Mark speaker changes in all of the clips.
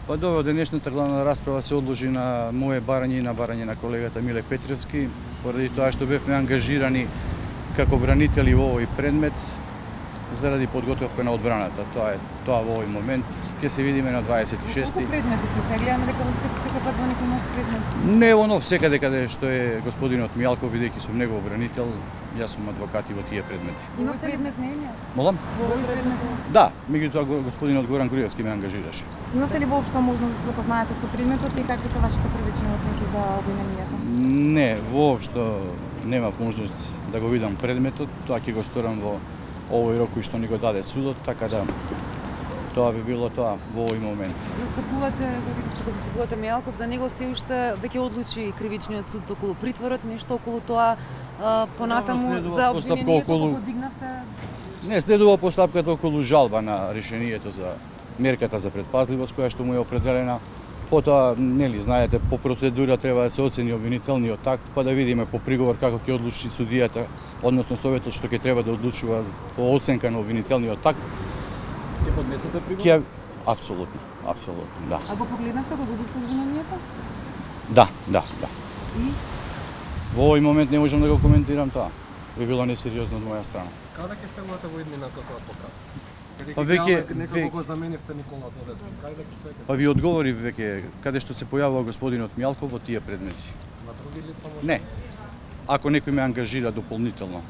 Speaker 1: Па добро, денешната главна расправа се одложи на мое барање и на барање на колегата Миле Петревски, поради тоа што бевме ангажирани како бранители во овој предмет заради подготовка на одбраната. Тоа во овој момент. Ќе се видиме на 26-ти.
Speaker 2: Колку предмети се гледаме дека секој пат во некој нов предмет?
Speaker 1: Не во нов, секаде каде што е господинот Мијалков, бидејќи сум негов бранител, јас сум адвокат и во тие предмети.
Speaker 2: Има предмет не е?
Speaker 1: Молам?
Speaker 2: Во овој предмет?
Speaker 1: Да, меѓутоа господинот Горан Груевски ме ангажираше.
Speaker 2: Имате ли воопшто можност да се запознаете со предметот и какви се вашите првични оценки за обвиненијата?
Speaker 1: Не, воопшто немав можност да го видам предметот, тоа ќе го сторам во овој рок кој што ни го даде судот, така да тоа би било тоа во овој момент.
Speaker 3: Застапувате Мијалков, за него се уште веќе одлучи кривичниот суд околу притворот, нешто околу тоа понатаму за обвинението кога дигнавте?
Speaker 1: Не, следува постапката околу жалба на решението за мерката за предпазливост која што му е определена. Потоа, нели, знаете, по процедура треба да се оцени обвинителниот акт, па да видиме по приговор како ќе одлучи судијата, односно советот што ќе треба да одлучува по оценка на обвинителниот акт.
Speaker 4: Ќе поднесете приговор?
Speaker 1: Апсолутно, да.
Speaker 2: А го погледнавте, го видовте обвинението?
Speaker 1: Да.
Speaker 2: И?
Speaker 1: Во овој момент не можам да го коментирам тоа. Би било несериозно од моја страна.
Speaker 4: Каде ќе се влате во иднина како адвокат?
Speaker 1: Па веќе
Speaker 4: некако го заменивте Никола Тодесен. Каде ќе свете?
Speaker 1: Па ви одговорив веќе каде што се појавува господинот Мијалков во тие предмети.
Speaker 4: На други лица може?
Speaker 1: Не. Ако некој ме ангажира дополнително,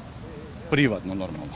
Speaker 1: приватно нормално.